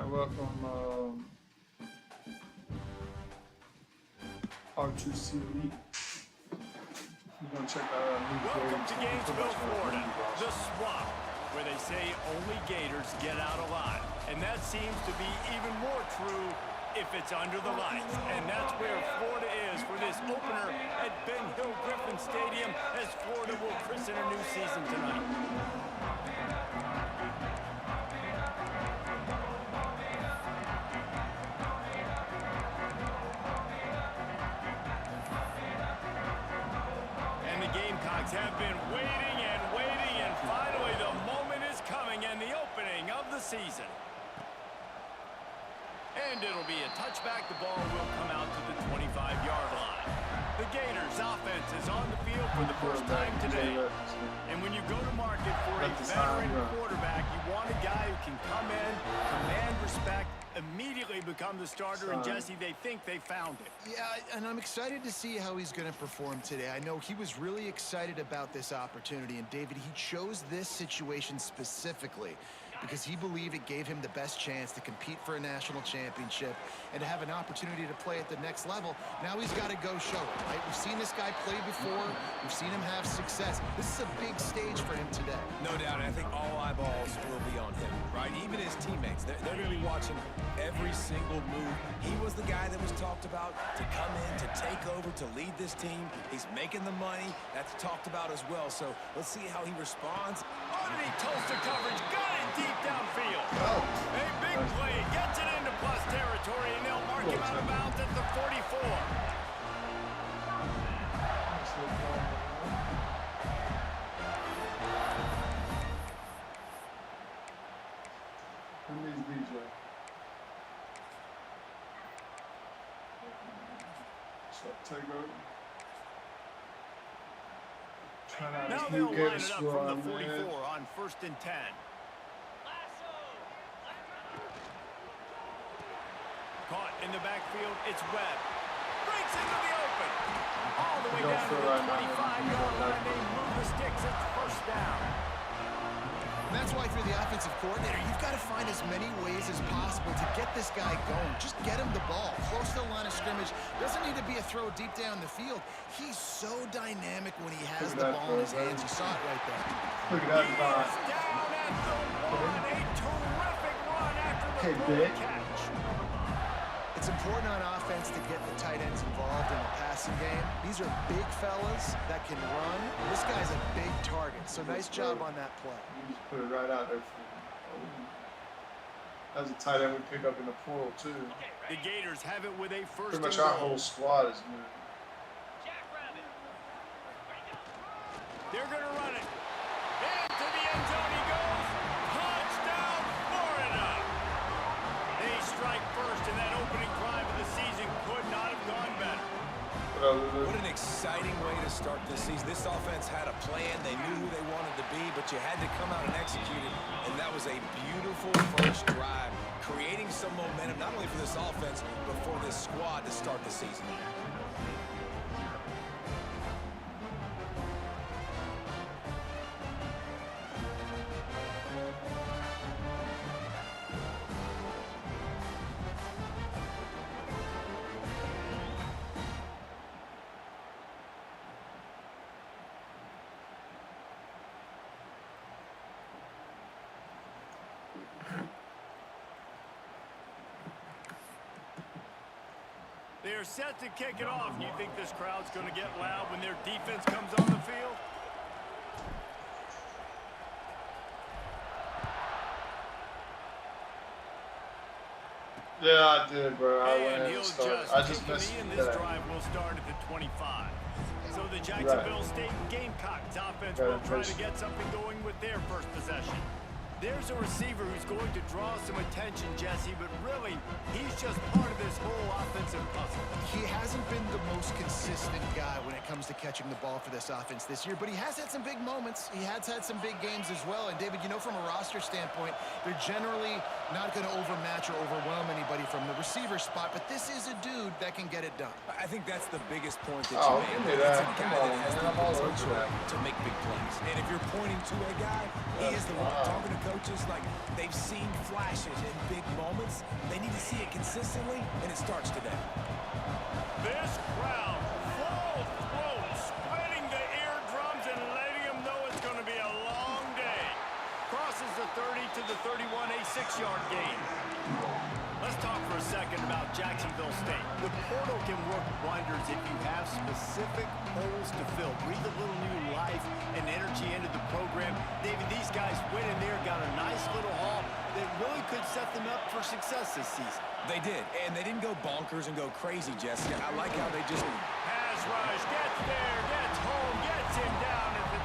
Alright, welcome R2C Elite. We're gonna check out our new Welcome to Gainesville, Florida, the swamp, where they say only Gators get out alive. And that seems to be even more true if it's under the lights. And that's where Florida is for this opener at Ben Hill Griffin Stadium as Florida will christen a new season tonight. And the Gamecocks have been waiting, and finally the moment is coming and the opening of the season. And it'll be a touchback. The ball will come out to the 25-yard line. The Gators offense is on the field for the first time today. And when you go to market for a veteran quarterback, you want a guy who can come in, command respect, immediately become the starter, and Jesse, they think they found it. Yeah, and I'm excited to see how he's going to perform today. I know he was really excited about this opportunity, and David, he chose this situation specifically because he believed it gave him the best chance to compete for a national championship and to have an opportunity to play at the next level. Now he's got to go show it, right? We've seen this guy play before. We've seen him have success. This is a big stage for him today. No doubt, and I think all eyeballs will be on him, right? Even his teammates, they're going to be watching every single move. He was the guy that was talked about to come in, to take over, to lead this team. He's making the money. That's talked about as well. So let's see how he responds. Underneath toaster coverage, got it deep downfield. A big play, gets it into plus territory, and they'll mark him out of bounds at the 44. Take over. Now they'll line it up from the 44 on 1st and 10. Caught in the backfield, it's Webb. Breaks into the open. All the way down to the 25-yard line. They move the sticks. It's first down. And that's why if you're the offensive coordinator, you've got to find as many ways as possible to get this guy going. Just get him the ball close to the line of scrimmage. Doesn't need to be a throw deep down the field. He's so dynamic when he has the ball in his hands. You saw it right there. Look at that ball. He is down at the one. A terrific run after the catch. It's important on offense to get the tight ends involved in the passing game. These are big fellas that can run. This guy's a big target, so nice job on that play. You just put it right out there. That's a tight end we pick up in the portal, too. The Gators have it with a first. Pretty much our whole squad is moving. They're going to run it. Into the end zone he goes. Touchdown, Florida. They strike first, and that opening drive of the season could not have gone better. What an exciting way to start this season. This offense had a plan. They knew who they wanted to be, but you had to come out and execute it. And that was a beautiful first drive, creating some momentum, not only for this offense, but for this squad to start the season. They're set to kick it off. You think this crowd's going to get loud when their defense comes on the field? Yeah, I did, bro. I just missed it. This drive will start at the 25. So the Jacksonville State Gamecocks offense will try to get something going with their first possession. There's a receiver who's going to draw some attention, Jesse, but really, he's just part of this whole offensive puzzle. He hasn't been the most consistent guy when it comes to catching the ball for this offense this year, but he has had some big moments. He has had some big games as well. And, David, you know, from a roster standpoint, they're generally not going to overmatch or overwhelm anybody from the receiver spot, but this is a dude that can get it done. I think that's the biggest point that you made. It's a guy that has the potential to make big plays. And if you're pointing to a guy, he is the one. Talking to coaches, like, they've seen flashes in big moments. They need to see it consistently, and it starts today. This crowd, full throat, splitting the eardrums and letting them know it's going to be a long day. Crosses the 30 to the 31, a 6-yard gain. Let's talk for a second about Jacksonville State. The portal can work wonders if you have specific holes to fill. Breathe a little new life and energy into the program. David, these guys went in there, got a nice little haul that really could set them up for success this season. They did, and they didn't go bonkers and go crazy, Jesse. I like how they just... Pass rush, gets there, gets home, gets him down at the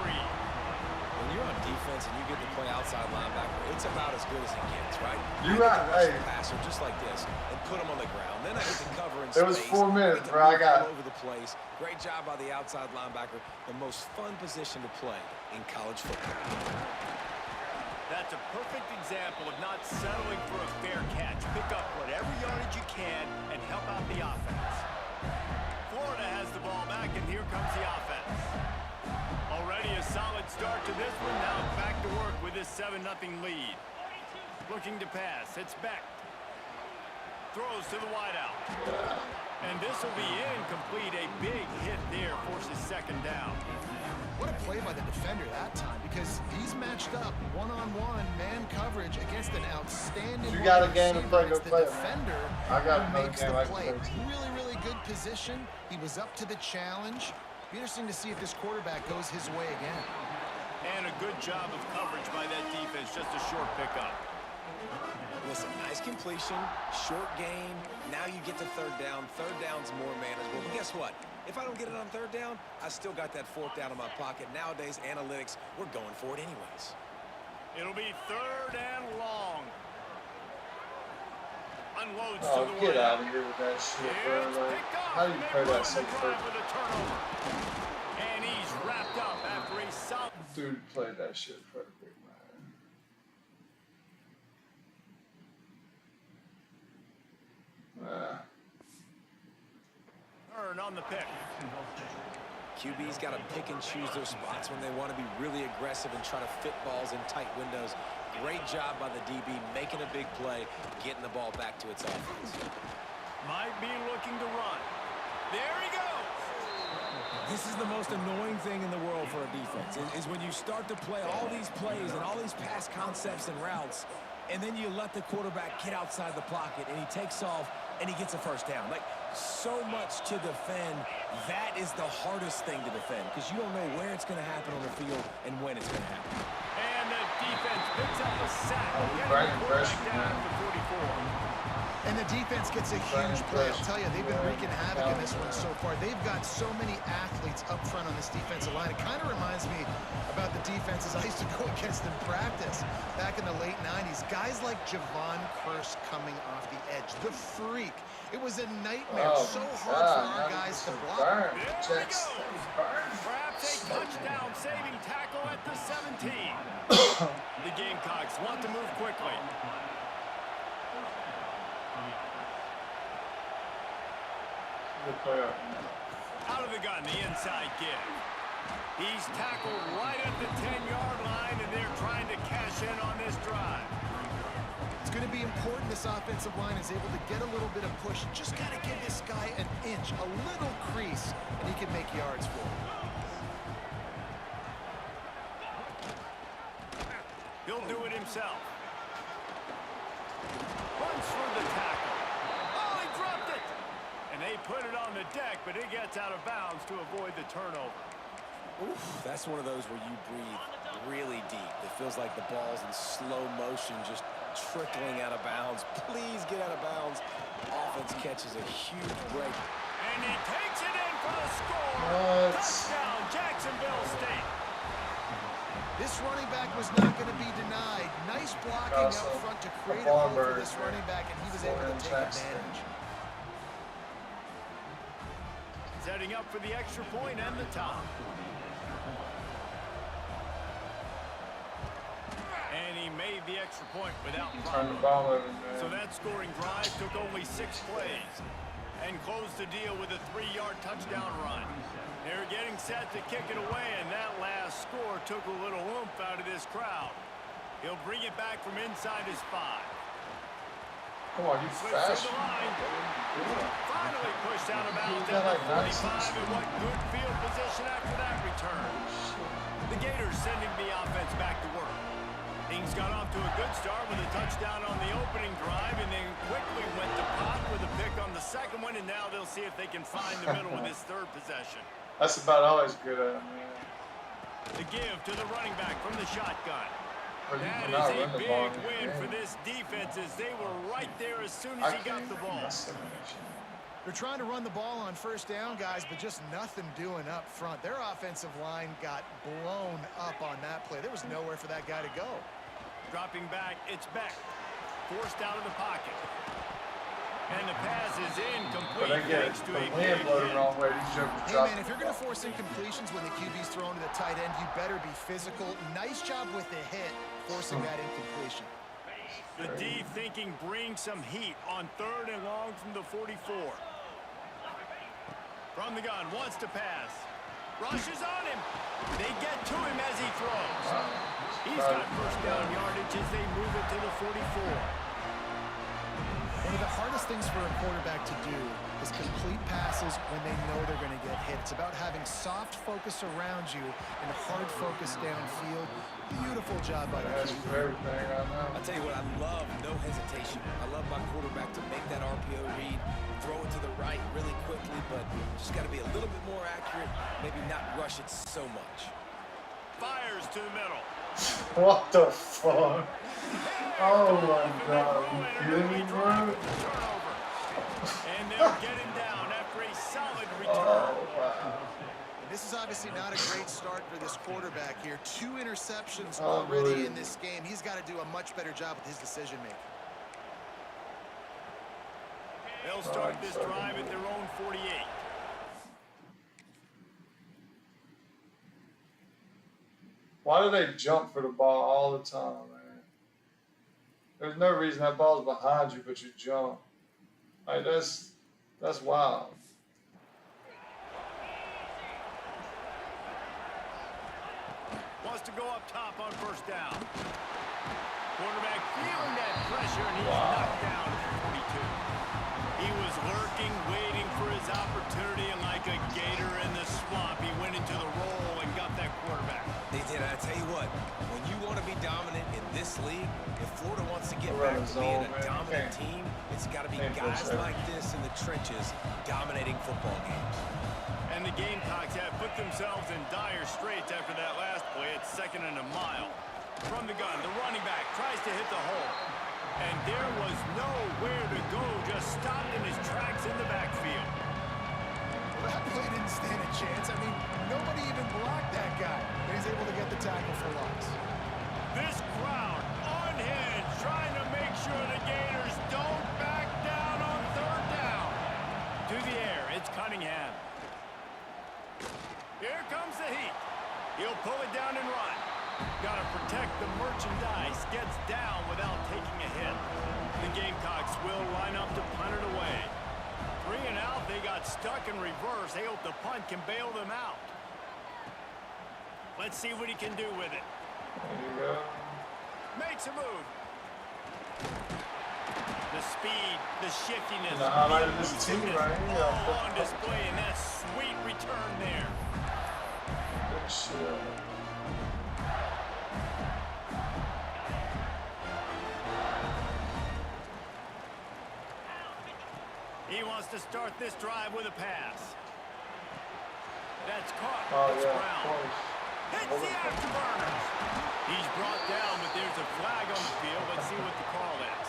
23. When you're on defense and you get to play outside linebacker, it's about as good as it gets, right? You're right, hey. Passer just like this and put him on the ground. Then I get to cover in It was space. 4 minutes, Get to bro. I move got all over the place. Great job by the outside linebacker. The most fun position to play in college football. That's a perfect example of not settling for a fair catch. Pick up whatever yardage you can and help out the offense. Florida has the ball back, and here comes the offense. Already a solid start to this one. Now back to work with this 7-0 lead. Looking to pass. It's Beck. Throws to the wideout. And this will be incomplete. A big hit there forces second down. What a play by the defender that time, because he's matched up one-on-one man coverage against an outstanding. You got a game to receiver. play, go It's the play it. defender I got who another makes game the I can play. play. Really, really good position. He was up to the challenge. Be interesting to see if this quarterback goes his way again. And a good job of coverage by that defense. Just a short pickup. Listen, nice completion, short gain. Now you get to third down. Third down's more manageable. But guess what? If I don't get it on third down, I still got that fourth down in my pocket. Nowadays, analytics, we're going for it anyways. It'll be third and long. Unloads Oh, to the get right. out of here with that shit, bro. It's Like, picked off. how do you and play they that run so the drive perfect? with a turnover. And he's wrapped up after a solid. Dude played that shit perfect, man. Turn on the pick. QB's got to pick and choose their spots when they want to be really aggressive and try to fit balls in tight windows. Great job by the DB making a big play, getting the ball back to its offense. Might be looking to run. There he goes. This is the most annoying thing in the world for a defense, is when you start to play all these plays and all these pass concepts and routes, and then you let the quarterback get outside the pocket, and he takes off, and he gets a first down. Like, so much to defend. That is the hardest thing to defend, because you don't know where it's going to happen on the field and when it's going to happen. And the defense picks up a sack. Brian Getting the Fresh, quarterback down man. to 44. And the defense gets a Brian huge play. Fresh. I'll tell you, they've been wreaking havoc in this one so far. They've got so many athletes up front on this defensive line. It kind of reminds me about the defenses I used to go against in practice back in the late 90s. Guys like Javon Curse coming off the edge. The freak. It was a nightmare. Oh, So my hard for God, our now guys to it's block. burn. There he Jax goes. St Florida. Perhaps a touchdown saving tackle at the 17. The Gamecocks want to move quickly. Good play up. Out of the gun, the inside give. He's tackled right at the 10-yard line, and they're trying to cash in on this drive. It's going to be important this offensive line is able to get a little bit of push. Just got to give this guy an inch, a little crease, and he can make yards for him. He'll do it himself. Runs through the tackle. Oh, he dropped it! And they put it on the deck, but it gets out of bounds to avoid the turnover. Oof, that's one of those where you breathe really deep. It feels like the ball's in slow motion, just trickling out of bounds. Please get out of bounds. Offense catches a huge break. And he takes it in for the score. What? Touchdown, Jacksonville State. This running back was not going to be denied. Nice blocking up front to create a hole for this running back, and he was able to take advantage. Setting up for the extra point and the top. And he made the extra point without Turn the problem. ball over, man. So that scoring drive took only 6 plays and closed the deal with a 3-yard touchdown run. They're getting set to kick it away, and that last score took a little oomph out of this crowd. He'll bring it back from inside his 5. Come on, you Slips fast. through the line. Finally pushed out of bounds You got at like the 96 45, and what good field position after that return. The Gators sending the offense back to work. Things got off to a good start with a touchdown on the opening drive, and then quickly went to pot with a pick on the second one, and now they'll see if they can find the middle with this third possession. That's about all he's good at, man. The give to the running back from the shotgun. Or you That cannot is a run the big ball in this win for game. this defense as they were right there as soon as he got the ball. They're trying to run the ball on first down, guys, but just nothing doing up front. Their offensive line got blown up on that play. There was nowhere for that guy to go. Dropping back, it's Beck. Forced out of the pocket. And the pass is incomplete. But again, Thanks to the a wind big blow the hit. wrong way. These jokers Hey, drop man, the if you're going to ball. force incompletions when the QB's thrown to the tight end, you better be physical. Nice job with the hit, forcing that incompletion. The D thinking bring some heat on 3rd and long from the 44. From the gun, wants to pass. Rushes on him. They get to him as he throws. He's got first down yardage as they move it to the 44. One of the hardest things for a quarterback to do is complete passes when they know they're going to get hit. It's about having soft focus around you and hard focus downfield. Beautiful job by the That's QB. everything right now. I'll tell you what, I love no hesitation. I love my quarterback to make that RPO read, throw it to the right really quickly, but just got to be a little bit more accurate, maybe not rush it so much. Fires to the middle. What the fuck? Oh my god, are you kidding me, bro? And they'll get him down after a solid return. Oh, wow. This is obviously not a great start for this quarterback here. 2 interceptions Oh, already really? in this game. He's got to do a much better job with his decision-making. They'll start this drive at their own 48. Why do they jump for the ball all the time, man? There's no reason that ball's behind you, but you jump. Like, that's wild. Wants to go up top on first down. Quarterback feeling that pressure, and he's knocked down at the 42. He was lurking, waiting for his opportunity, and like a gator in the swamp, he went into the roll and got that quarterback. They did. I tell you what, when you want to be dominant in this league, if Florida wants to get We're back in to the being zone, a man. dominant team, it's got to be Can't guys push like this in the trenches dominating football games. And the Gamecocks have put themselves in dire straits after that last play at 2nd and a mile. From the gun, the running back tries to hit the hole. And there was nowhere to go, just stopped in his tracks in the backfield. Well, that play didn't stand a chance. I mean, nobody even blocked that guy. But he's able to get the tackle for loss. This crowd unhinged, trying to make sure the Gators don't back down on 3rd down. To the air, it's Cunningham. Here comes the heat. He'll pull it down and run. Got to protect the merchandise. Gets down without taking a hit. The Gamecocks will line up to punt it away. 3 and out. They got stuck in reverse. They hope the punt can bail them out. Let's see what he can do with it. There you go. Makes a move. The speed, the shiftiness, And the highlight of this team right here. all on display, and that sweet return there. Good shit. He wants to start this drive with a pass. That's caught. Oh, It's yeah, of Brown. course. Hits the afterburners. He's brought down, but there's a flag on the field. Let's see what the call is.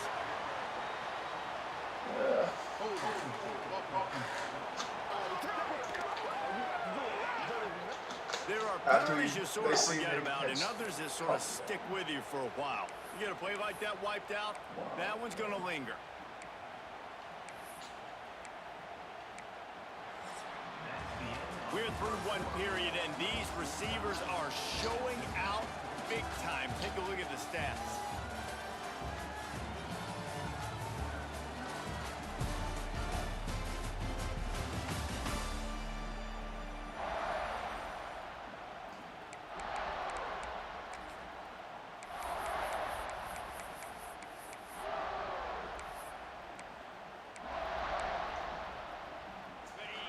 There are After penalties you sort they of see forget they about, and catch- others that sort of stick with you for a while. You get a play like that wiped out, that one's going to linger. We're through one period, and these receivers are showing out big time. Take a look at the stats.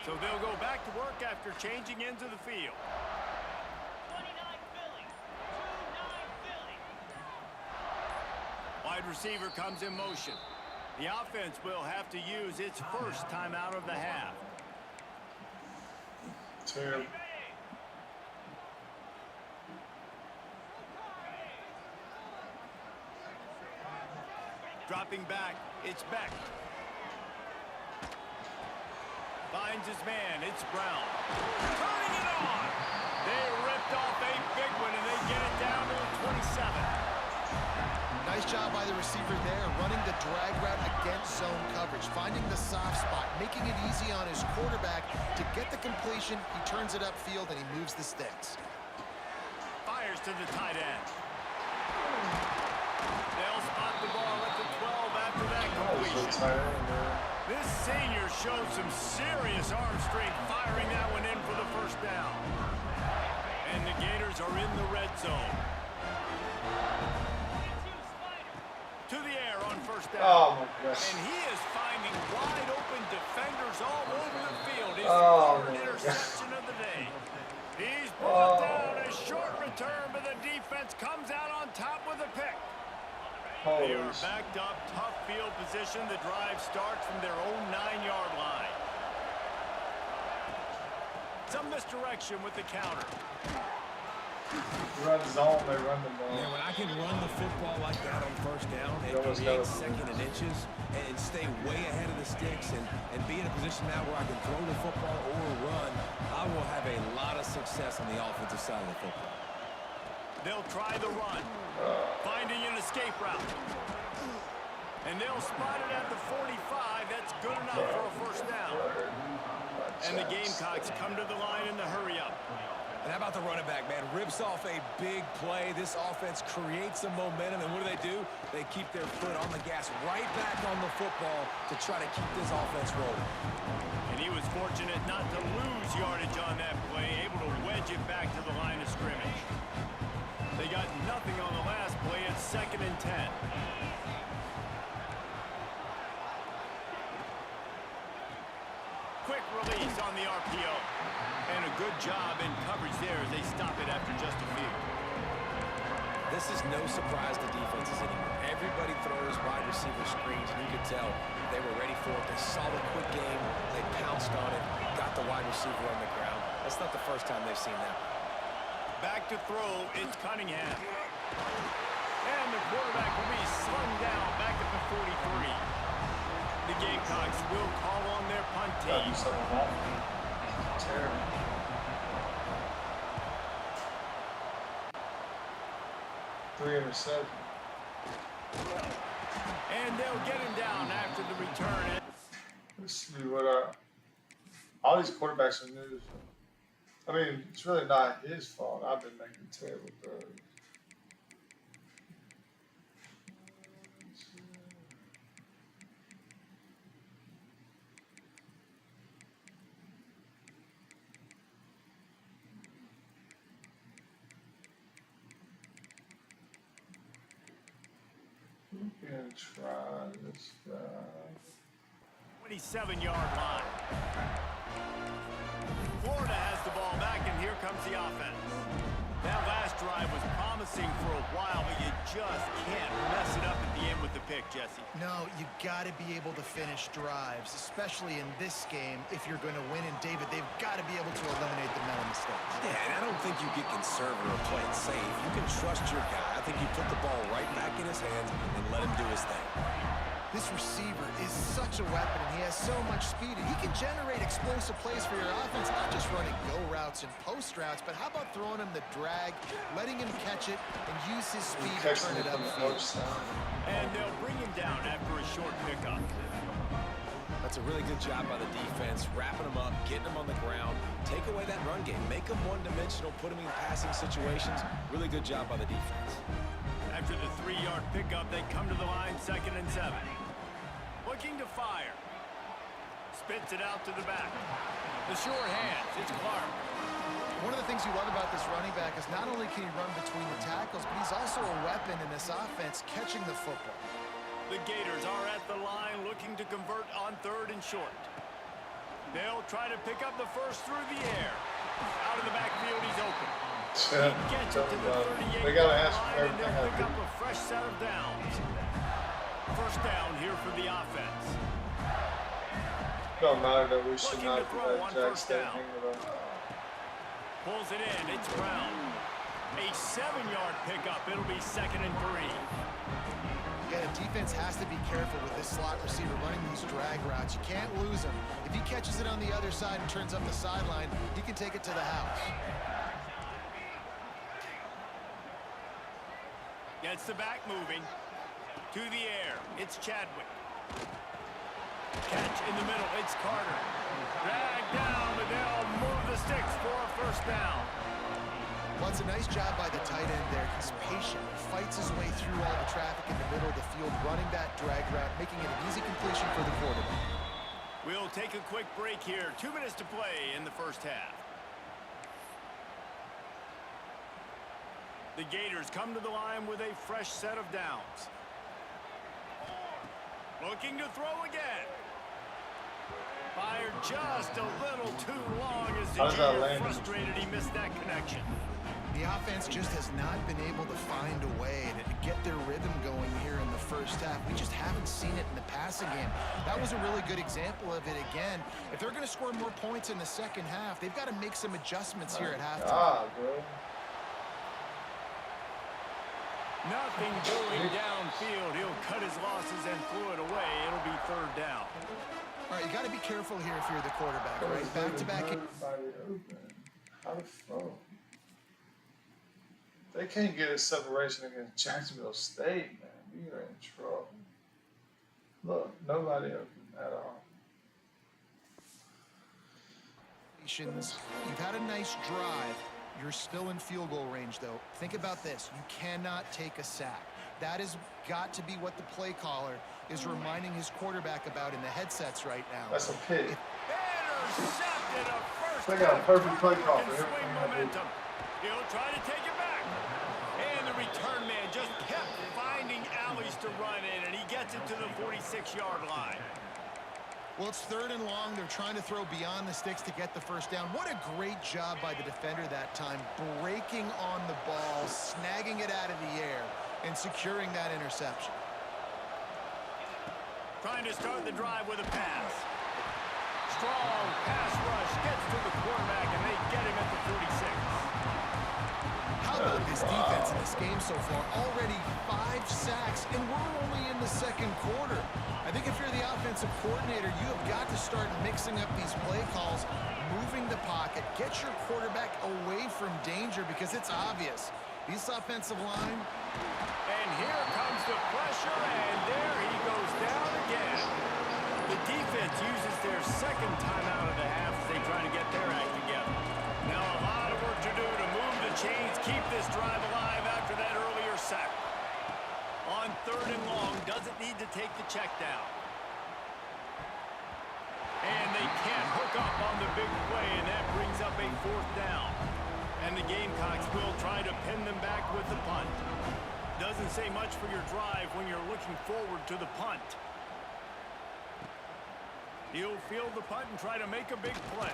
So they'll go back to work after changing into the field. Wide receiver comes in motion. The offense will have to use its first timeout of the half. Terrible. Dropping back, it's Beck. Finds his man, it's Brown. Turning it on! They ripped off a big one, and they get it down to the 27. Nice job by the receiver there, running the drag route against zone coverage, finding the soft spot, making it easy on his quarterback to get the completion. He turns it upfield, and he moves the sticks. Fires to the tight end. They'll spot the ball at the 12 after that completion. This senior showed some serious arm strength firing that one in for the first down. And the Gators are in the red zone. To the air on first down. Oh my gosh. And he is finding wide open defenders all over the field. His third interception of the day. He's brought down a short return, but the defense comes out on top with a pick. They are backed up, tough field position. The drive starts from their own 9-yard line. Some misdirection with the counter. Run zone, they run the ball. Yeah, when I can run the football like that on first down and create second and inches and stay way ahead of the sticks and be in a position now where I can throw the football or run, I will have a lot of success on the offensive side of the football. They'll try the run, finding an escape route. And they'll spot it at the 45. That's good enough for a first down. And the Gamecocks come to the line in the hurry up. And how about the running back, man? Rips off a big play. This offense creates some momentum. And what do? They keep their foot on the gas right back on the football to try to keep this offense rolling. And he was fortunate not to lose yardage on that play, able to wedge it back to the line of scrimmage. They got nothing on the last play. It's 2nd and 10. Quick release on the RPO. And a good job in coverage there as they stop it after just a few. This is no surprise to defenses anymore. Everybody throws wide receiver screens, and you could tell they were ready for it. They saw the quick game. They pounced on it, got the wide receiver on the ground. That's not the first time they've seen that. Back to throw, it's Cunningham. And the quarterback will be slung down back at the 43. The Gamecocks will call on their punt team. Terrible. 3 interceptions. And they'll get him down after the return. Let's see what all these quarterbacks are new. I mean, it's really not his fault. I've been making terrible throws. Gonna try this guy. 27-yard line. Florida has the ball back, and here comes the offense. That last drive was promising for a while, but you just can't mess it up at the end with the pick, Jesse. No, you got to be able to finish drives, especially in this game. If you're going to win, and David, they've got to be able to eliminate the mental mistakes. Yeah, and I don't think you get conservative or play it safe. You can trust your guy. I think you put the ball right back in his hands and let him do his thing. This receiver is such a weapon, and he has so much speed, and he can generate explosive plays for your offense, not just running go routes and post routes, but how about throwing him the drag, letting him catch it, and use his speed to turn it upfield. And they'll bring him down after a short pickup. That's a really good job by the defense, wrapping him up, getting him on the ground, take away that run game, make him one-dimensional, put him in passing situations. Really good job by the defense. After the 3-yard pickup, they come to the line, 2nd and 7. Looking to fire. Spits it out to the back. The sure hands, it's Clark. One of the things you love about this running back is not only can he run between the tackles, but he's also a weapon in this offense, catching the football. The Gators are at the line looking to convert on 3rd and short. They'll try to pick up the first through the air. Out of the backfield, he's open. Yeah, He gets it to the 38 they gotta ask line, for and everything they'll I pick do. up a fresh set of downs. First down here for the offense. Don't matter that we should Looking not to do throw that on Jax first St down. Florida. Pulls it in. It's Brown. A 7-yard pickup. It'll be 2nd and 3. Yeah, the defense has to be careful with this slot receiver running these drag routes. You can't lose him. If he catches it on the other side and turns up the sideline, he can take it to the house. Gets the back moving. To the air. It's Chadwick. Catch in the middle. It's Carter. Drag down, but they'll move the sticks for a first down. Well, it's a nice job by the tight end there. He's patient. He fights his way through all the traffic in the middle of the field, running that drag route, making it an easy completion for the quarterback. We'll take a quick break here. 2 minutes to play in the first half. The Gators come to the line with a fresh set of downs. Looking to throw again. Fired just a little too long as the junior frustrated he missed that connection. The offense just has not been able to find a way to get their rhythm going here in the first half. We just haven't seen it in the passing game. That was a really good example of it again. If they're going to score more points in the second half, they've got to make some adjustments here at halftime. Nothing doing downfield. He'll cut his losses and throw it away. It'll be 3rd down. All right, you got to be careful here if you're the quarterback, right? Back-to-back. How the fuck? They can't get a separation against Jacksonville State, man. We are in trouble. Look, nobody open at all. You've had a nice drive. You're still in field goal range, though. Think about this. You cannot take a sack. That has got to be what the play caller is reminding his quarterback about in the headsets right now. That's a pick. Intercepted a first. They got a perfect play call for him. Swing momentum. He'll try to take it back. And the return man just kept finding alleys to run in, and he gets it to the 46-yard line. Well, it's 3rd and long. They're trying to throw beyond the sticks to get the first down. What a great job by the defender that time, breaking on the ball, snagging it out of the air, and securing that interception. Trying to start the drive with a pass. Strong pass rush gets to the quarterback, and they get him at the 46. How about this defense in this game so far? Already 5 sacks, and we're only in the second quarter. I think if you're the offensive coordinator, you have got to start mixing up these play calls, moving the pocket, get your quarterback away from danger because it's obvious. This offensive line. And here comes the pressure, and there he goes down again. The defense uses their 2nd timeout of the half as they try to get their act together. Now a lot of work to do to move the chains, keep this drive alive after that earlier sack. On 3rd and long, doesn't need to take the check down. And they can't hook up on the big play, and that brings up a 4th down. And the Gamecocks will try to pin them back with the punt. Doesn't say much for your drive when you're looking forward to the punt. He'll field the punt and try to make a big play.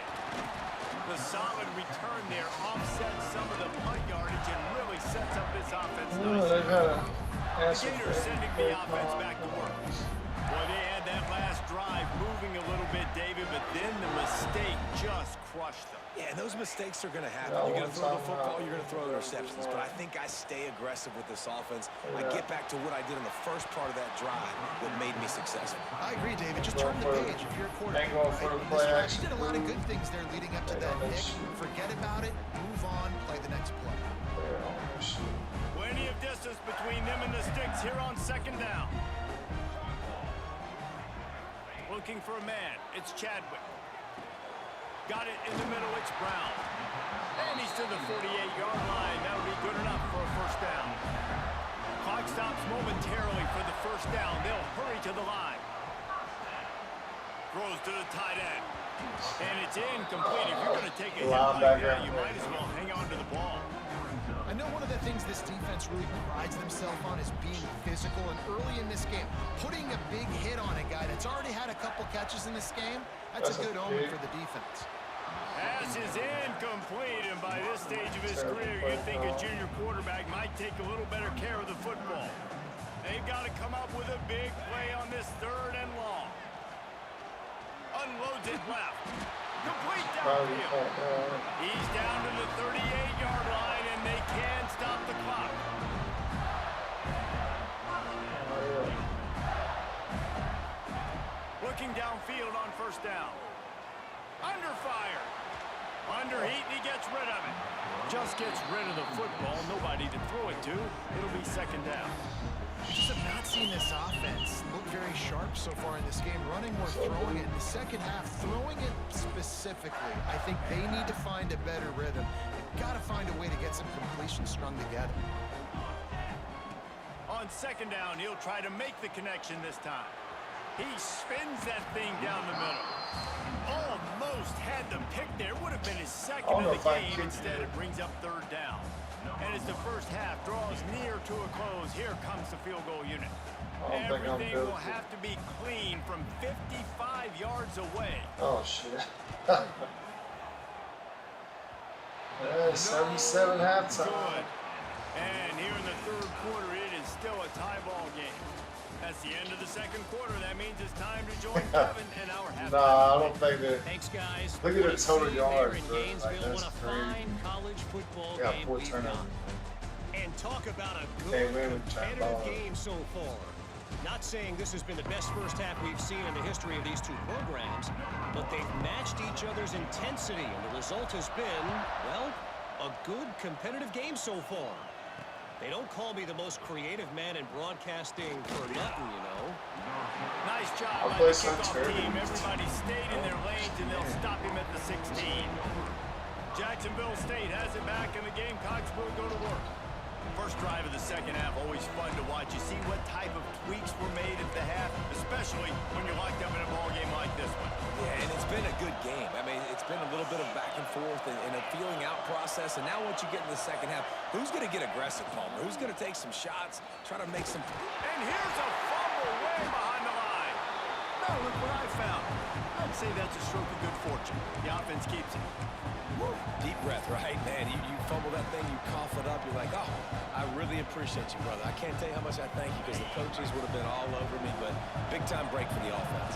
The solid return there offsets some of the punt yardage and really sets up this offense nicely. The Gators sending the offense back to work. Boy, they had that last drive moving a little bit, David, but then the mistake just crushed them. Yeah, and those mistakes are going to happen. You're going to throw the football, you're going to throw the interceptions. But I think I stay aggressive with this offense. I get back to what I did in the first part of that drive that made me successful. I agree, David. Just turn the page if you're a quarterback. Right? You did a lot of good things there leading up to that pick. Forget about it. Move on. Play the next play. Plenty of distance between them and the sticks here on 2nd down. Looking for a man. It's Chadwick. Got it in the middle. It's Brown. And he's to the 48-yard line. That'll be good enough for a first down. Clock stops momentarily for the first down. They'll hurry to the line. Throws to the tight end. And it's incomplete. If you're going to take a hit like that, you might as well hang on to the ball. I know one of the things this defense really prides themselves on is being physical, and early in this game, putting a big hit on a guy that's already had a couple catches in this game. That's a good omen for the defense. Pass is incomplete, and by this stage of his career, you'd think a junior quarterback might take a little better care of the football. They've got to come up with a big play on this 3rd and long. Unloads it left. Complete downfield. He's down to the 38-yard line, and they can stop the clock. Looking downfield on 1st down. Under fire. Under heat, and he gets rid of it. Just gets rid of the football. Nobody to throw it to. It'll be 2nd down. I just have not seen this offense look very sharp so far in this game. Running more, throwing it. In the second half, throwing it specifically, I think they need to find a better rhythm. They've got to find a way to get some completions strung together. On 2nd down, he'll try to make the connection this time. He spins that thing down the middle. Almost had the pick there. Would have been his 2nd of the game. Instead, it brings up 3rd down. And as the first half draws near to a close, here comes the field goal unit. Everything will have to be clean from 55 yards away. Oh, shit. Yeah, 77 halftime. Good. And here in the 3rd quarter, it is still a tie ball game. That's the end of the 2nd quarter. That means it's time to join Kevin and our halftime. Nah, I don't think that. Thanks, guys. Look at the total yards, bro. Like, that's what a crazy. fine college football Yeah, game 4 we've turnovers. got. And talk about a Hey, good man, competitive game so far. Not saying this has been the best first half we've seen in the history of these two programs, but they've matched each other's intensity, and the result has been, well, a good competitive game so far. They don't call me the most creative man in broadcasting for nothing, you know. Nice job by the kickoff team. Everybody stayed in their lanes, and they'll stop him at the 16. Jacksonville State has it back, and the Gamecocks will go to work. First drive of the 2nd half, always fun to watch. You see what type of tweaks were made at the half, especially when you're locked up in a ball game like this one. Yeah, and it's been a good game. I mean, it's been a little bit of back and forth and a feeling out process. And now once you get in the 2nd half, who's going to get aggressive, Palmer? Who's going to take some shots, try to make some... And here's a fumble way behind the line. Now look what I found. I'd say that's a stroke of good fortune. The offense keeps it. Woo. Deep breath, right? Man, you fumble that thing, you cough it up, you're like, oh, I really appreciate you, brother. I can't tell you how much I thank you because the coaches would have been all over me, but big-time break for the offense.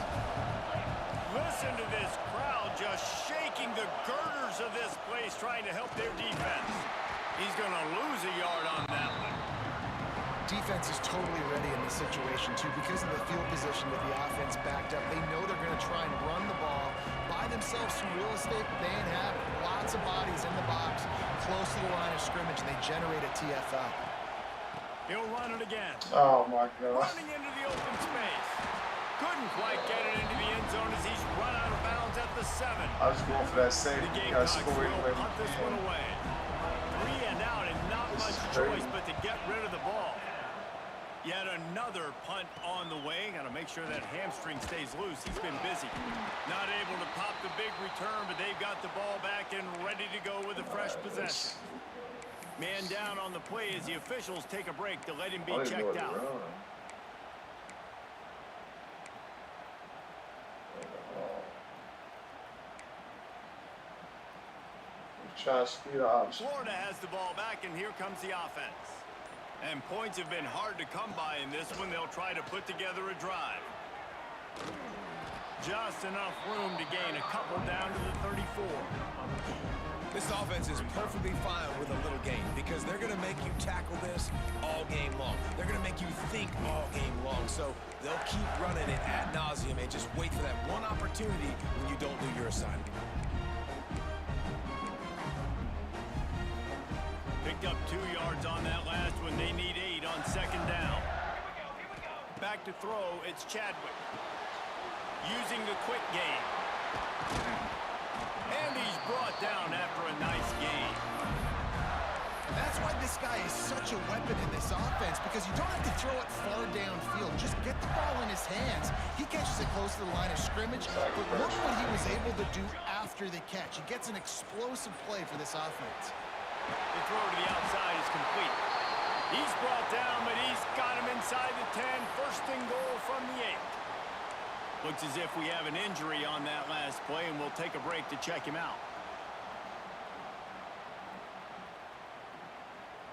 Listen to this crowd just shaking the girders of this place trying to help their defense. He's going to lose a yard on that one. Defense is totally ready in this situation, too, because of the field position with the offense backed up. They know they're going to try and run the ball, buy themselves some real estate, but they ain't have it. Lots of bodies in the box, close to the line of scrimmage, and they generate a TFL. He'll run it again. Oh, my God. Running into the open space. Couldn't quite get it into the end zone as he's run out of bounds at the 7. I was going for that safety. The Got Gamecocks scored will punt this one away. 3 and out, and not much choice but to get rid of the ball. Yet another punt on the way. Got to make sure that hamstring stays loose. He's been busy. Not able to pop the big return, but they've got the ball back and ready to go with a fresh possession. Man down on the play as the officials take a break to let him be checked out. Try to speed up. Florida has the ball back, and here comes the offense. And points have been hard to come by in this one. They'll try to put together a drive. Just enough room to gain a couple down to the 34. This offense is perfectly fine with a little game because they're going to make you tackle this all game long. They're going to make you think all game long. So they'll keep running it ad nauseum and just wait for that one opportunity when you don't do your assignment. Picked up 2 yards on that last one. They need 8 on 2nd down. Back to throw, it's Chadwick. Using the quick game. And he's brought down after a nice gain. That's why this guy is such a weapon in this offense, because you don't have to throw it far downfield. Just get the ball in his hands. He catches it close to the line of scrimmage, but look what he was able to do after the catch. He gets an explosive play for this offense. The throw to the outside is complete. He's brought down, but he's got him inside the 10. First and goal from the 8. Looks as if we have an injury on that last play, and we'll take a break to check him out.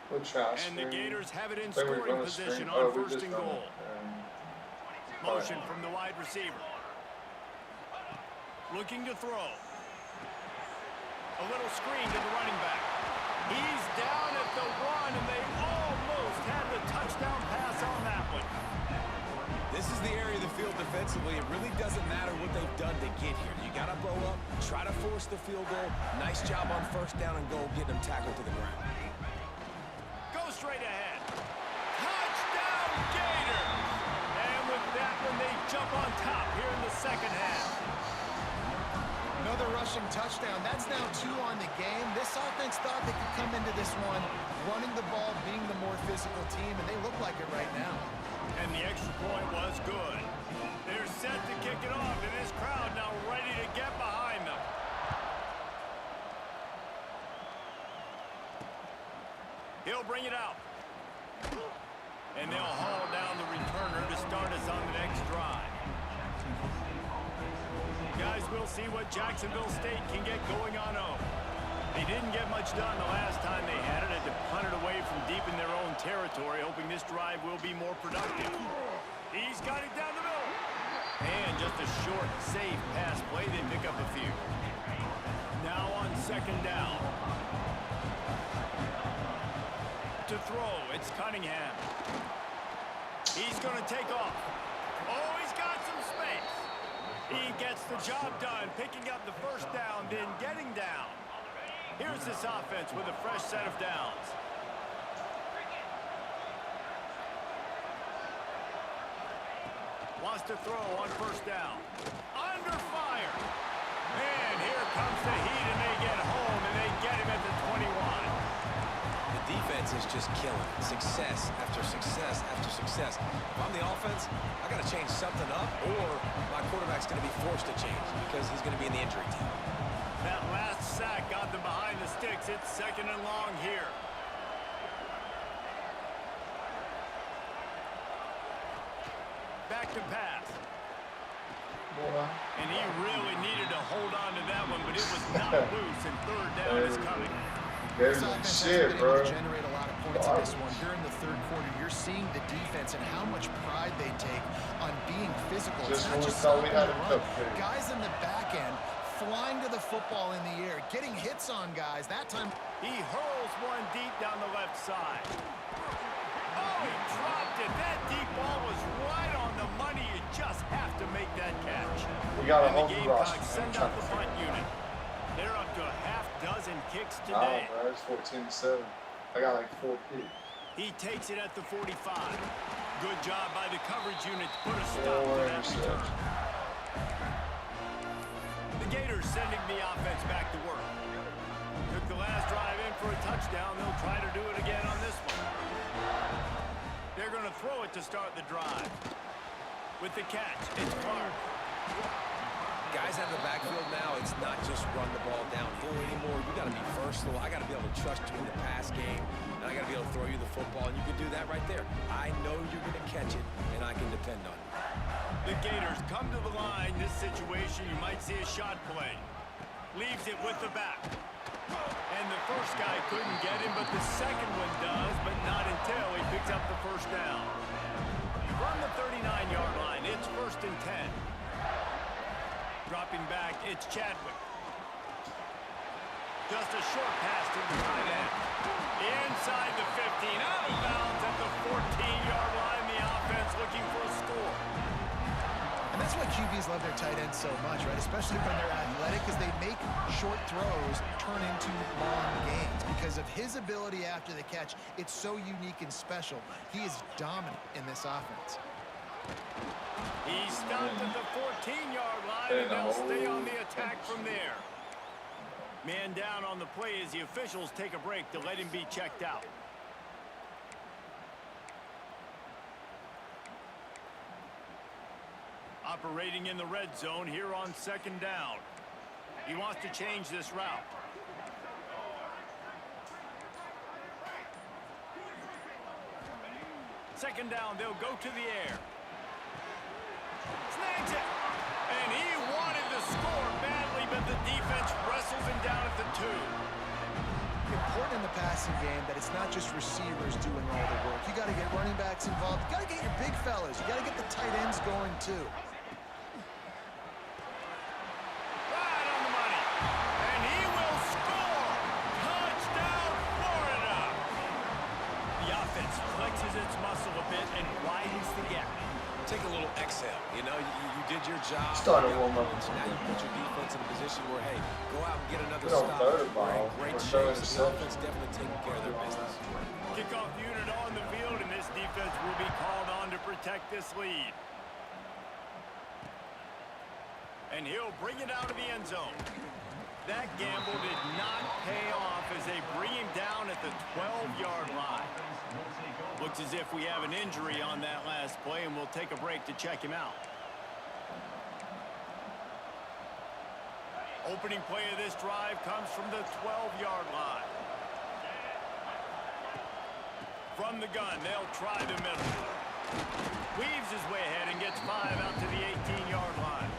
And the Gators have it in scoring position on first and goal. Motion from the wide receiver. Looking to throw. A little screen to the running back. He's down at the 1, and they almost had the touchdown pass on that one. This is the area of the field defensively. It really doesn't matter what they've done to get here. You got to bow up, try to force the field goal. Nice job on first down and goal, getting them tackled to the ground. Go straight ahead. Touchdown, Gators! And with that one, they jump on top here in the second half. Another rushing touchdown. That's now 2 on the game. This offense thought they could come into this one running the ball, being the more physical team, and they look like it right now. And the extra point was good. They're set to kick it off, and this crowd now ready to get behind them. He'll bring it out. And they'll haul down the returner to start us on the next drive. Guys, we'll see what Jacksonville State can get going on home. They didn't get much done the last time they had it. Had to punt it away from deep in their own territory, hoping this drive will be more productive. He's got it down the middle. And just a short, safe pass play. They pick up a few. Now on second down. To throw, it's Cunningham. He's going to take off. Oh, he's got some space. He gets the job done, picking up the first down, then getting down. Here's this offense with a fresh set of downs. Wants to throw on first down. Under fire. And here comes the heat, and they get home, and they get him at the 21. The defense is just killing it. Success after success after success. If I'm the offense, I got to change something up, or my quarterback's going to be forced to change because he's going to be in the injury team. That last sack got them behind the sticks. It's second and long here. Back to pass. And he really needed to hold on to that one, but it was not loose, and third down is coming. This offense has been able to generate a lot of points in this one. Here in the third quarter, you're seeing the defense and how much pride they take on being physical. It's not just stopping the run. Guys in the back end flying to the football in the air, getting hits on guys. That time, he hurls one deep down the left side. Oh, he dropped it. That deep ball was right on the money. You just have to make that catch. We got a and whole the Gamecocks send out the punt unit. They're up to a half-dozen kicks today. Oh, it's 14-7. I got like 4 kicks. He takes it at the 45. Good job by the coverage unit to put a stop to that return. The Gators sending the offense back to work. Took the last drive in for a touchdown. They'll try to do it again on this one. They're going to throw it to start the drive. With the catch, it's Clark. Guys out of the backfield now, it's not just run the ball downhill anymore. You got to be versatile. I got to be able to trust you in the pass game, and I got to be able to throw you the football, and you can do that right there. I know you're going to catch it, and I can depend on you. The Gators come to the line. This situation, you might see a shot play. Leaves it with the back. And the first guy couldn't get him, but the second one does, but not until he picks up the first down. From the 39-yard line, it's 1st and 10. Dropping back, it's Chadwick. Just a short pass to the tight end. Inside the 15, out of bounds at the 14-yard line. The offense looking for a score. and that's why QBs love their tight ends so much, right? Especially when they're athletic, because they make short throws turn into long gains. Because of his ability after the catch, it's so unique and special. He is dominant in this offense. He stopped at the 14-yard line, and they'll stay on the attack from there. Man down on the play as the officials take a break to let him be checked out. Operating in the red zone here on 2nd down. He wants to change this route. Second down, they'll go to the air. Snags it. closing down at the 2. Important in the passing game that it's not just receivers doing all the work. You got to get running backs involved. You got to get your big fellas. You got to get the tight ends going too. Right on the money. And he will score. Touchdown, Florida. The offense flexes its muscle a bit and widens the gap. Take a little exhale. You know, you did your job. Start a warm-up. Now you put your defense in a position where, hey, go out and get another We don't stop. throw the ball. We're in great We're shape. throwing So the interceptions. offense definitely taking care of their business. Kickoff unit on the field, and this defense will be called on to protect this lead. And he'll bring it out of the end zone. That gamble did not pay off as they bring him down at the 12-yard line. Looks as if we have an injury on that last play, and we'll take a break to check him out. Opening play of this drive comes from the 12-yard line. From the gun, they'll try the middle. Weaves his way ahead and gets 5 out to the 18-yard line.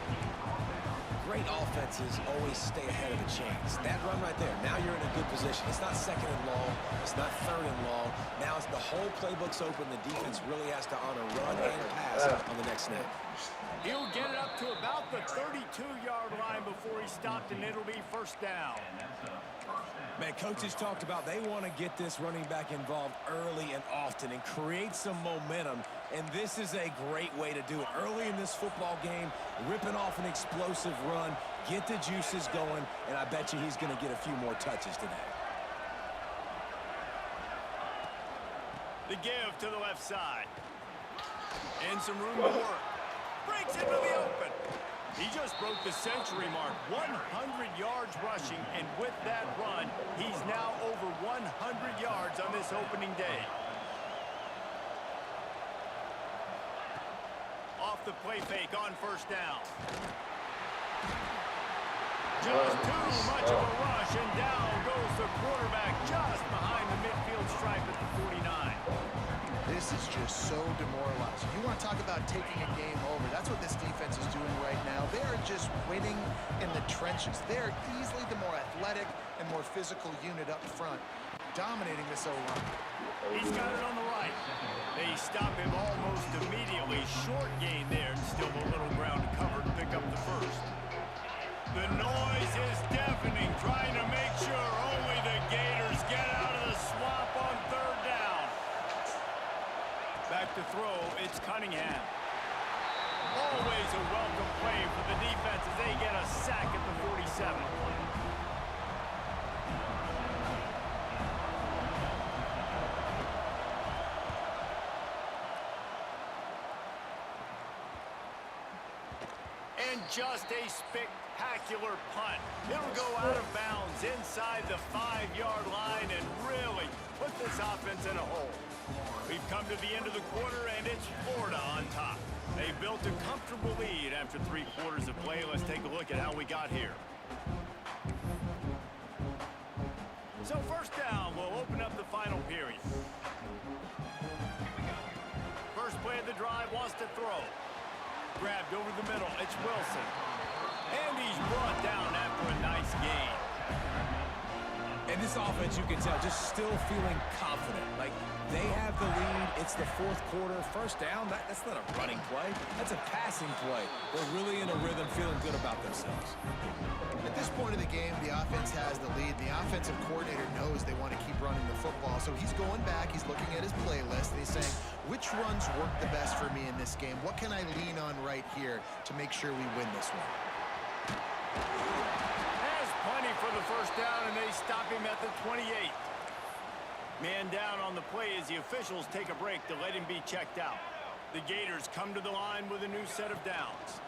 Great offenses always stay ahead of the chains. That run right there, now you're in a good position. It's not second and long. It's not third and long. Now it's the whole playbook's open. The defense really has to honor run and pass on the next snap. He'll get it up to about the 32-yard line before he stopped, and it'll be first down. Man, coaches talked about they want to get this running back involved early and often and create some momentum, and this is a great way to do it. Early in this football game, ripping off an explosive run, get the juices going, and I bet you he's going to get a few more touches today. The give to the left side. And some room to work. Breaks into the open. He just broke the century mark. 100 yards rushing, and with that run, he's now over 100 yards on this opening day. Off the play fake on first down. Just too much of a rush, and down goes the quarterback just behind the midfield stripe at the 49. This is just so demoralizing. You want to talk about taking a game over. That's what this defense is doing right now. They are just winning in the trenches. They're easily the more athletic and more physical unit up front, dominating this O-line. He's got it on the right. They stop him almost immediately. Short gain there, and still a little ground to cover to pick up the first. The noise is deafening, trying to make sure only the Gators get out of the swamp on third down. Back to throw, it's Cunningham. Always a welcome play for the defense as they get a sack at the 47. And just a spectacular punt. It'll go out of bounds inside the 5-yard line and really put this offense in a hole. We've come to the end of the quarter, and it's Florida on top. They built a comfortable lead after 3 quarters of play. Let's take a look at how we got here. So first down, we'll open up the final period. First play of the drive wants to throw. Grabbed over the middle, it's Wilson. And he's brought down after a nice gain. And this offense, you can tell, just still feeling confident. Like, they have the lead. It's the fourth quarter. First down, that's not a running play. That's a passing play. They're really in a rhythm, feeling good about themselves. At this point of the game, the offense has the lead. The offensive coordinator knows they want to keep running the football. So he's going back, he's looking at his playlist, and he's saying, which runs work the best for me in this game? What can I lean on right here to make sure we win this one? Has plenty for the first down, and they stop him at the 28. Man down on the play as the officials take a break to let him be checked out. The Gators come to the line with a new set of downs.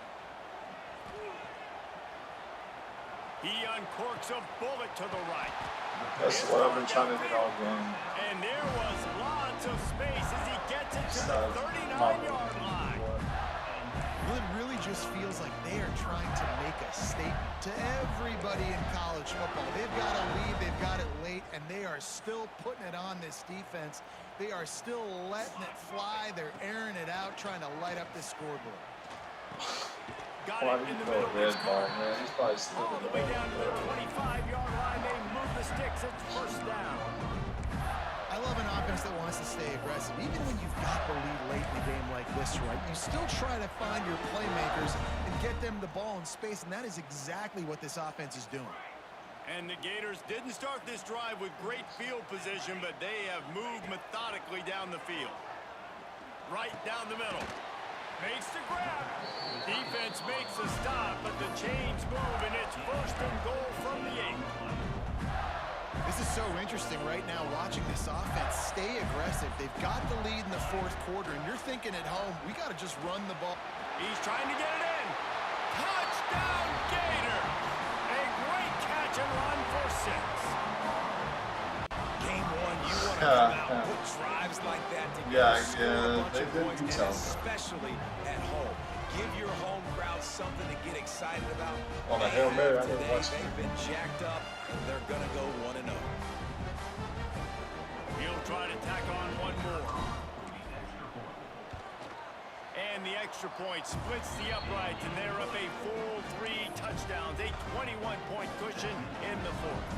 He uncorks a bullet to the right. That's what I've been trying to do all game. And there was lots of space as he gets it to the 39-yard line. Well, it really just feels like they are trying to make a statement to everybody in college football. They've got a lead, they've got it late, and they are still putting it on this defense. They are still letting it fly. They're airing it out, trying to light up this scoreboard. Got Why it did in you the throw middle a of his red car. ball, man? He's probably still All in the the way middle down of to the the 25-yard line. They move the sticks. It's first down. I love an offense that wants to stay aggressive. Even when you've got the lead late in a game like this, right, you still try to find your playmakers and get them the ball in space, and that is exactly what this offense is doing. And the Gators didn't start this drive with great field position, but they have moved methodically down the field. Right down the middle. Makes the grab. Defense makes a stop, but the chains move, and it's first and goal from the 8. This is so interesting right now, watching this offense stay aggressive. They've got the lead in the fourth quarter, and you're thinking at home, we got to just run the ball. He's trying to get it in. Touchdown, Gators! A great catch and run for 6. Game one, you want to come out, put drives like that together, score a bunch of points, and especially at home. Give your home crowd something to get excited about. On a Hail Mary, I didn't Today, watch they've been jacked up, and they're going to go 1-0. He'll try to tack on one more. And the extra point splits the uprights, and they're up a full 3 touchdowns, a 21-point cushion in the fourth.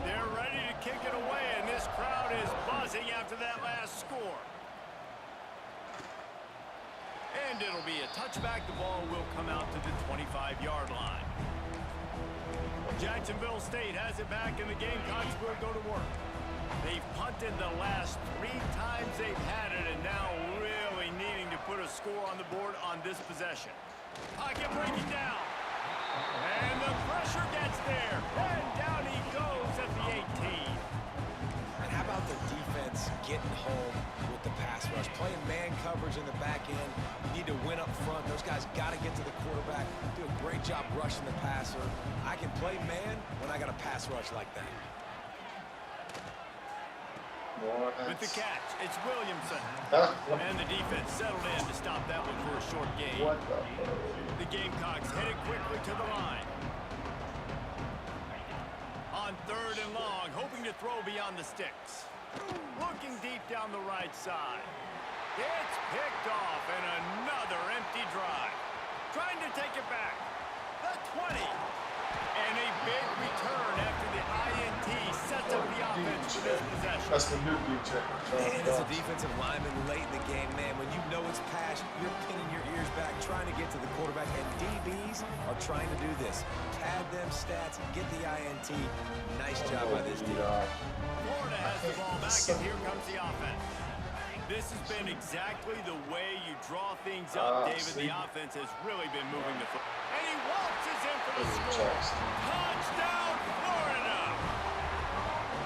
They're ready to kick it away, and this crowd is buzzing after that last score. And it'll be a touchback. The ball will come out to the 25-yard line. Jacksonville State has it back, and the Gamecocks will go to work. They've punted the last 3 times they've had it, and now really needing to put a score on the board on this possession. Pocket breaking down. And the pressure gets there. And down he goes at the 18. And how about the defense getting home with the pass rush? Playing man coverage in the back end. You need to win up front. Those guys got to get to the quarterback. Do a great job rushing the passer. I can play man when I got a pass rush like that. With the catch, it's Williamson. And the defense settled in to stop that one for a short gain. What the? The Gamecocks headed quickly to the line. On 3rd and long, hoping to throw beyond the sticks. Looking deep down the right side. It's picked off, and another empty drive. Trying to take it back. The 20. And a big return after the INT sets up the offense for this possession. That's the new D check. And as a defensive lineman late in the game, man, when you know it's pass, you're pinning your ears back, trying to get to the quarterback, and DBs are trying to do this. Pad them stats, get the INT. Nice job by this team. Florida has the ball back, and here comes the offense. This has been exactly the way you draw things up, David. See? The offense has really been moving the foot. And he waltzes in for the score. Jackson. Touchdown, Florida!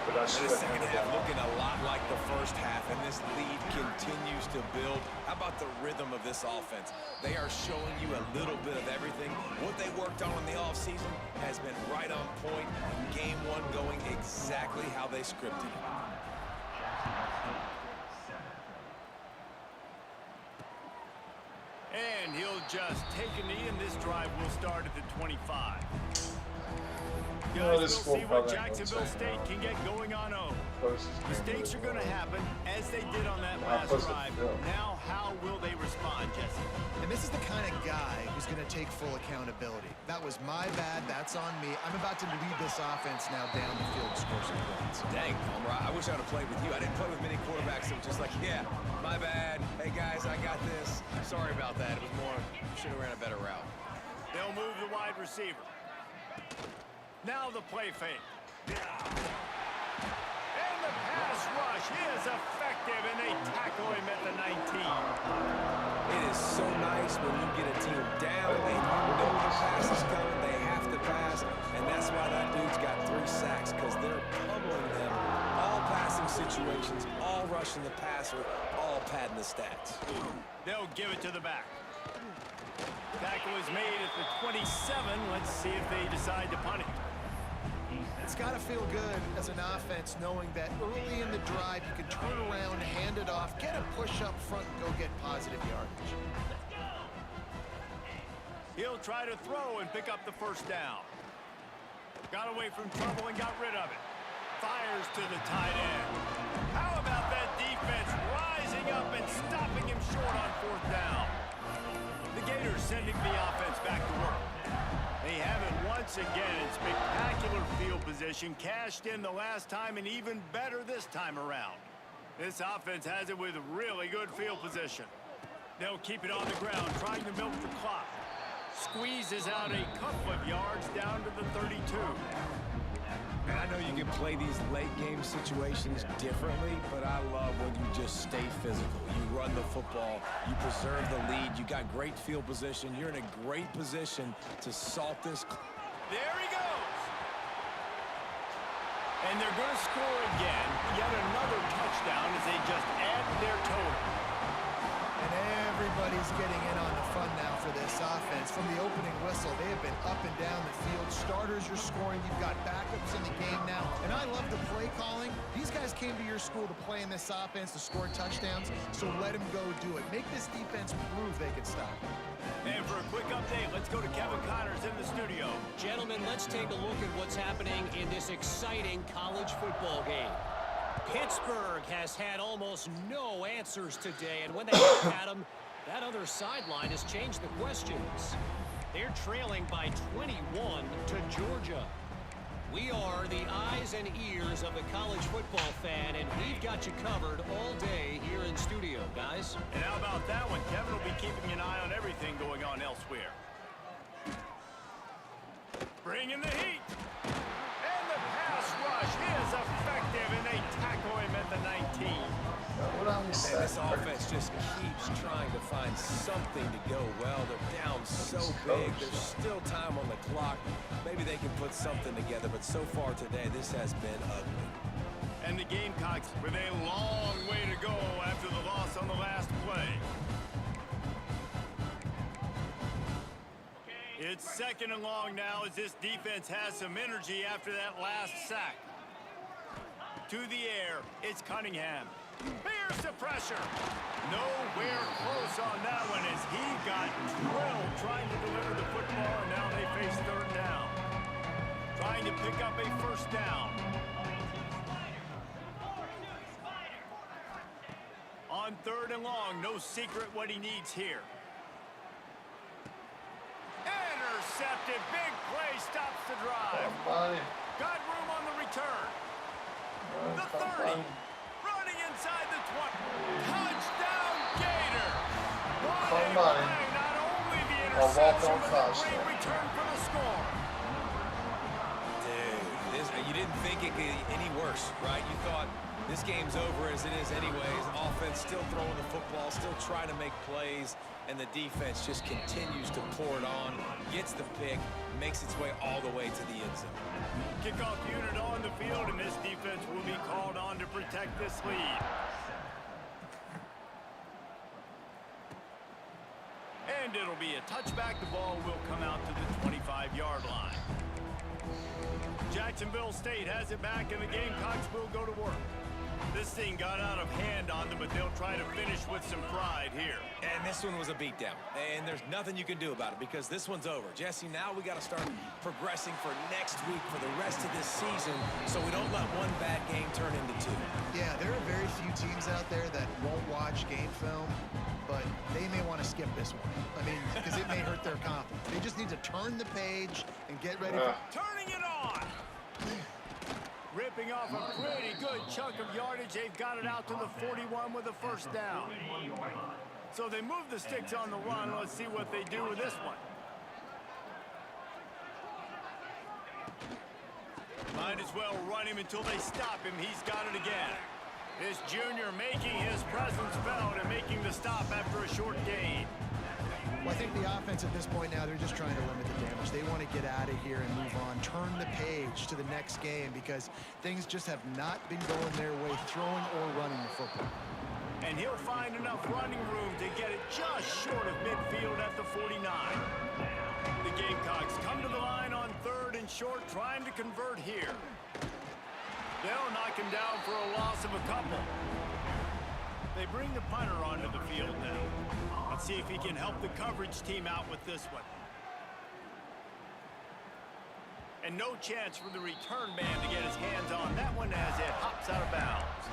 But I The should have second handed half that looking a lot like the first half, and this lead continues to build. How about the rhythm of this offense? They are showing you a little bit of everything. What they worked on in the offseason has been right on point. Game one going exactly how they scripted it. And he'll just take a knee, and this drive will start at the 25. Guys, we'll see what Jacksonville State can get going on home. Mistakes are going to happen, as they did on that last drive. Now, how will they respond, Jesse? And this is the kind of guy who's going to take full accountability. That was my bad. That's on me. I'm about to lead this offense now down the field to score some points. Dang, Homer, I wish I would have played with you. I didn't play with many quarterbacks that were just like, yeah, my bad. Hey, guys, I got this. Sorry about that. It was more, should have ran a better route. They'll move the wide receiver. Now the play fake. And the pass rush is effective, and they tackle him at the 19. It is so nice when you get a team down and you know the pass is coming, they have to pass, and that's why that dude's got 3 sacks, because they're pummeling them. All passing situations, all rushing the passer, all padding the stats. They'll give it to the back. Tackle is made at the 27. Let's see if they decide to punt it. It's got to feel good as an offense knowing that early in the drive you can turn around, hand it off, get a push up front, and go get positive yardage. He'll try to throw and pick up the first down. Got away from trouble and got rid of it. Fires to the tight end. How about that defense rising up and stopping him short on 4th down? The Gators sending the offense back to work. They have it once again in spectacular field position, cashed in the last time and even better this time around. This offense has it with really good field position. They'll keep it on the ground, trying to milk the clock. Squeezes out a couple of yards down to the 32. And I know you can play these late game situations differently, but I love when you just stay physical. You run the football, you preserve the lead, you got great field position, you're in a great position to salt this. There he goes. And they're going to score again. Yet another touchdown as they just add to their total. And everybody's getting in on the fun now for this offense. From the opening whistle, they have been up and down the field. Starters are scoring. You've got backups in the game now. And I love the play calling. These guys came to your school to play in this offense to score touchdowns, so let them go do it. Make this defense prove they can stop it. And for a quick update, let's go to Kevin Connors in the studio. Gentlemen, let's take a look at what's happening in this exciting college football game. Pittsburgh has had almost no answers today, and when they look at them, that other sideline has changed the questions. They're trailing by 21 to Georgia. We are the eyes and ears of the college football fan, and we've got you covered all day here in studio, guys. And how about that one? Kevin will be keeping an eye on everything going on elsewhere. Bringing the heat. And the pass rush is effective, and they tackle him at the 19. And this offense just keeps trying to find something to go well. They're down so big. There's still time on the clock. Maybe they can put something together, but so far today, this has been ugly. And the Gamecocks with a long way to go after the loss on the last play. It's second and long now as this defense has some energy after that last sack. To the air, it's Cunningham. Here's the pressure. Nowhere close on that one as he got drilled trying to deliver the football, and now they face third down. Trying to pick up a first down. On third and long, no secret what he needs here. Intercepted. Big play stops the drive. Got room on the return. The 30. Running inside the 20. Touchdown Gator. Not only the interception, but a great return for the score. Dude, you didn't think it could get any worse, right? You thought this game's over as it is anyways. Offense still throwing the football, still trying to make plays, and the defense just continues to pour it on, gets the pick, makes its way all the way to the end zone. Kickoff unit on the field, and this defense will be called on to protect this lead. And it'll be a touchback. The ball will come out to the 25-yard line. Jacksonville State has it back, and the Gamecocks will go to work. This thing got out of hand on them, but they'll try to finish with some pride here. And this one was a beatdown, and there's nothing you can do about it because this one's over. Jesse, now we got to start progressing for next week for the rest of this season so we don't let one bad game turn into two. Yeah, there are very few teams out there that won't watch game film, but they may want to skip this one. I mean, because it may hurt their confidence. They just need to turn the page and get ready for... Turning it on! Ripping off a pretty good chunk of yardage. They've got it out to the 41 with a first down. So they move the sticks on the run. Let's see what they do with this one. Might as well run him until they stop him. He's got it again. This junior making his presence felt and making the stop after a short gain. Well, I think the offense at this point now, they're just trying to limit the damage. They want to get out of here and move on, turn the page to the next game because things just have not been going their way, throwing or running the football. And he'll find enough running room to get it just short of midfield at the 49. The Gamecocks come to the line on third and short, trying to convert here. They'll knock him down for a loss of a couple. They bring the punter onto the field now. Let's see if he can help the coverage team out with this one. And no chance for the return man to get his hands on that one as it hops out of bounds.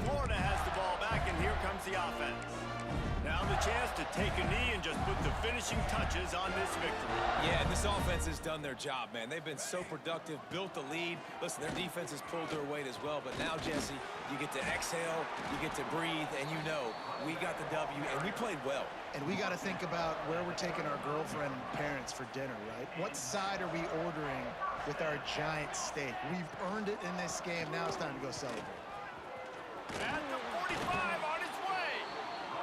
Florida has the ball back, and here comes the offense. Now the chance to take a knee and just put the finishing touches on this victory. Yeah, and this offense has done their job, man. They've been so productive, built the lead. Listen, their defense has pulled their weight as well. But now, Jesse, you get to exhale, you get to breathe, and you know we got the W, and we played well. And we got to think about where we're taking our girlfriend and parents for dinner, right? What side are we ordering with our giant steak? We've earned it in this game. Now it's time to go celebrate. At the 45 on his way.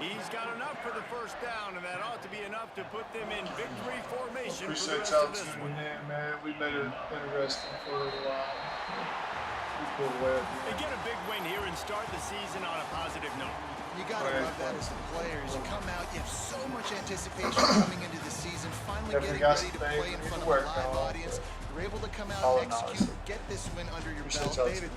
He's got enough for the first down, and that ought to be enough to put them in victory formation for the Appreciate rest y'all of this one. tuning in, man. We made it interesting for a little while. We pulled away at the They end. get a big win here and start the season on a positive note. You got to love that as the players. You come out, you have so much anticipation coming into the season, finally Definitely getting got ready to some play things in we need front to of a work live on. audience. You're able to come out All and in all, execute, get this win under your appreciate belt. y'all David,